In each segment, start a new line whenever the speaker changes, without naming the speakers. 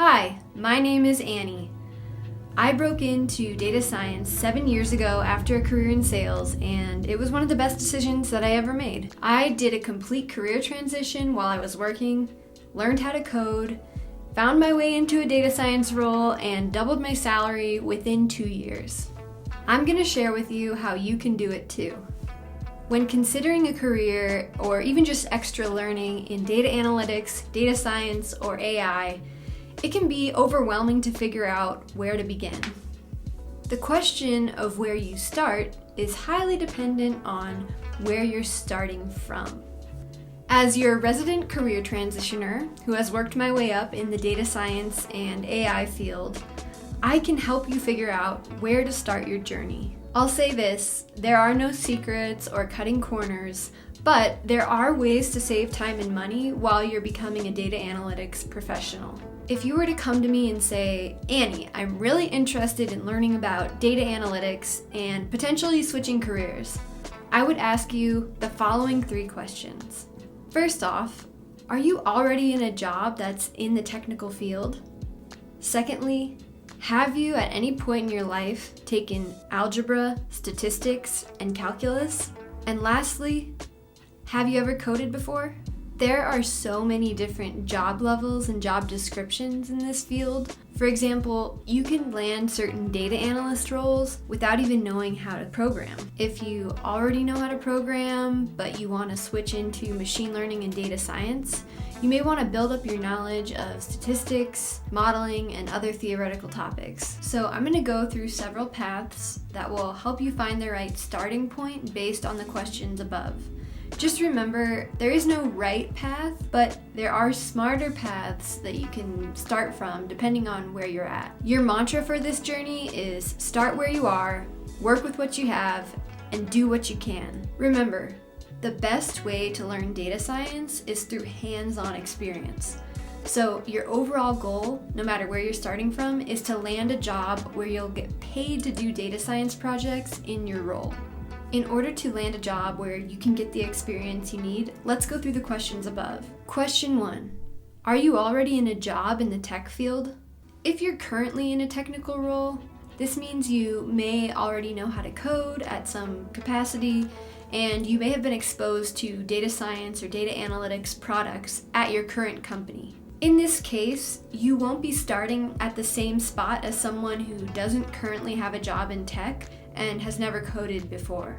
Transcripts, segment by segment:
Hi, my name is Annie. I broke into data science 7 years ago after a career in sales, and it was one of the best decisions that I ever made. I did a complete career transition while I was working, learned how to code, found my way into a data science role, and doubled my salary within 2 years. I'm going to share with you how you can do it too. When considering a career or even just extra learning in data analytics, data science, or AI, it can be overwhelming to figure out where to begin. The question of where you start is highly dependent on where you're starting from. As your resident career transitioner who has worked my way up in the data science and AI field, I can help you figure out where to start your journey. I'll say this, there are no secrets or cutting corners, but there are ways to save time and money while you're becoming a data analytics professional. If you were to come to me and say, Annie, I'm really interested in learning about data analytics and potentially switching careers, I would ask you the following 3 questions. First off, are you already in a job that's in the technical field? Secondly, have you at any point in your life taken algebra, statistics, and calculus? And lastly, have you ever coded before? There are so many different job levels and job descriptions in this field. For example, you can land certain data analyst roles without even knowing how to program. If you already know how to program, but you want to switch into machine learning and data science, you may want to build up your knowledge of statistics, modeling, and other theoretical topics. So I'm going to go through several paths that will help you find the right starting point based on the questions above. Just remember, there is no right path, but there are smarter paths that you can start from depending on where you're at. Your mantra for this journey is start where you are, work with what you have, and do what you can. Remember, the best way to learn data science is through hands-on experience. So your overall goal, no matter where you're starting from, is to land a job where you'll get paid to do data science projects in your role. In order to land a job where you can get the experience you need, let's go through the questions above. Question 1. Are you already in a job in the tech field? If you're currently in a technical role, this means you may already know how to code at some capacity, and you may have been exposed to data science or data analytics products at your current company. In this case, you won't be starting at the same spot as someone who doesn't currently have a job in tech and has never coded before.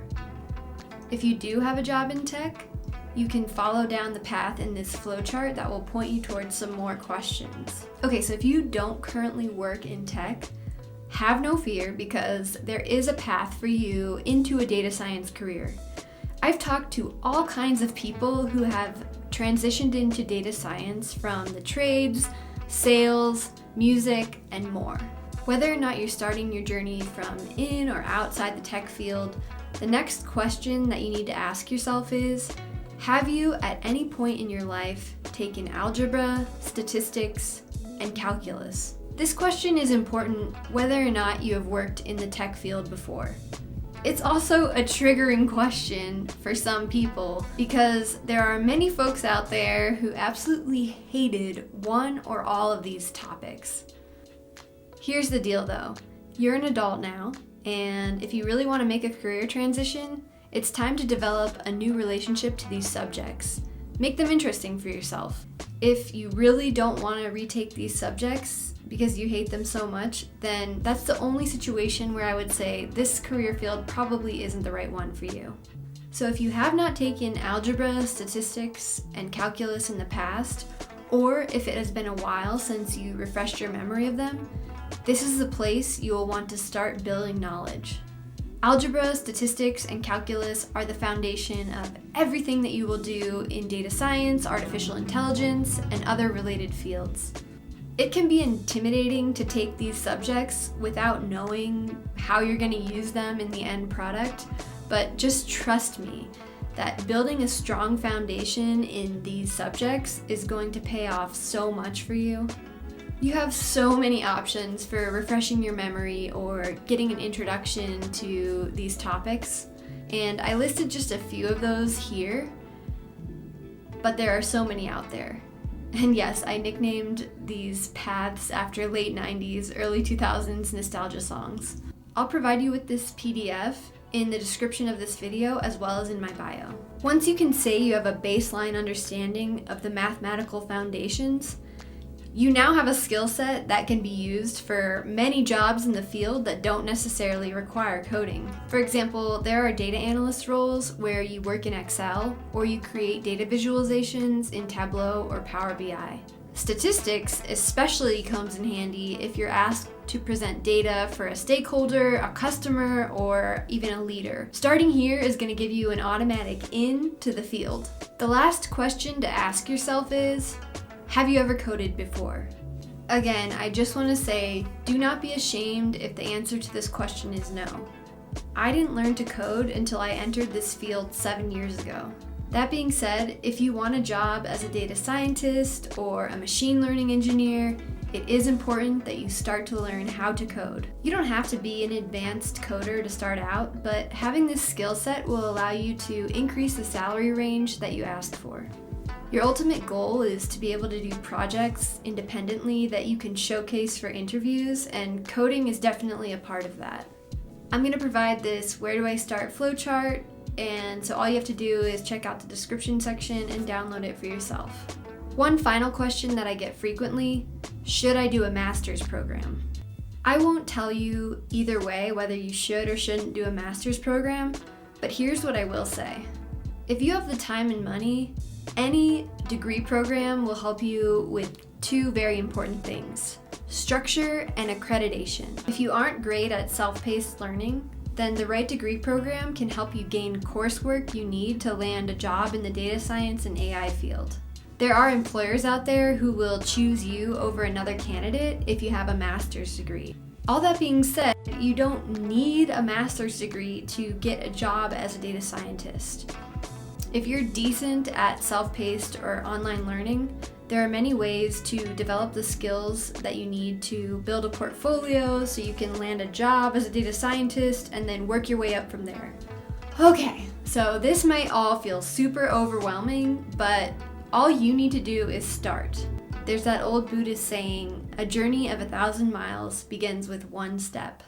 If you do have a job in tech, you can follow down the path in this flowchart that will point you towards some more questions. Okay, so if you don't currently work in tech, have no fear because there is a path for you into a data science career. I've talked to all kinds of people who have transitioned into data science from the trades, sales, music, and more. Whether or not you're starting your journey from in or outside the tech field, the next question that you need to ask yourself is, have you at any point in your life taken algebra, statistics, and calculus? This question is important whether or not you have worked in the tech field before. It's also a triggering question for some people because there are many folks out there who absolutely hated one or all of these topics. Here's the deal though, you're an adult now, and if you really want to make a career transition, it's time to develop a new relationship to these subjects. Make them interesting for yourself. If you really don't want to retake these subjects because you hate them so much, then that's the only situation where I would say this career field probably isn't the right one for you. So if you have not taken algebra, statistics, and calculus in the past, or if it has been a while since you refreshed your memory of them, this is the place you will want to start building knowledge. Algebra, statistics, and calculus are the foundation of everything that you will do in data science, artificial intelligence, and other related fields. It can be intimidating to take these subjects without knowing how you're going to use them in the end product, but just trust me that building a strong foundation in these subjects is going to pay off so much for you. You have so many options for refreshing your memory or getting an introduction to these topics, and I listed just a few of those here, but there are so many out there. And yes, I nicknamed these paths after late 90s, early 2000s nostalgia songs. I'll provide you with this PDF in the description of this video as well as in my bio. Once you can say you have a baseline understanding of the mathematical foundations, you now have a skill set that can be used for many jobs in the field that don't necessarily require coding. For example, there are data analyst roles where you work in Excel or you create data visualizations in Tableau or Power BI. Statistics especially comes in handy if you're asked to present data for a stakeholder, a customer, or even a leader. Starting here is going to give you an automatic in to the field. The last question to ask yourself is, have you ever coded before? Again, I just want to say, do not be ashamed if the answer to this question is no. I didn't learn to code until I entered this field 7 years ago. That being said, if you want a job as a data scientist or a machine learning engineer, it is important that you start to learn how to code. You don't have to be an advanced coder to start out, but having this skill set will allow you to increase the salary range that you asked for. Your ultimate goal is to be able to do projects independently that you can showcase for interviews, and coding is definitely a part of that. I'm going to provide this where do I start flowchart, and so all you have to do is check out the description section and download it for yourself. One final question that I get frequently, should I do a master's program? I won't tell you either way whether you should or shouldn't do a master's program, but here's what I will say. If you have the time and money, any degree program will help you with two very important things: structure and accreditation. If you aren't great at self-paced learning, then the right degree program can help you gain coursework you need to land a job in the data science and AI field. There are employers out there who will choose you over another candidate if you have a master's degree. All that being said, you don't need a master's degree to get a job as a data scientist. If you're decent at self-paced or online learning, there are many ways to develop the skills that you need to build a portfolio so you can land a job as a data scientist and then work your way up from there. Okay, so this might all feel super overwhelming, but all you need to do is start. There's that old Buddhist saying, a journey of 1,000 miles begins with one step.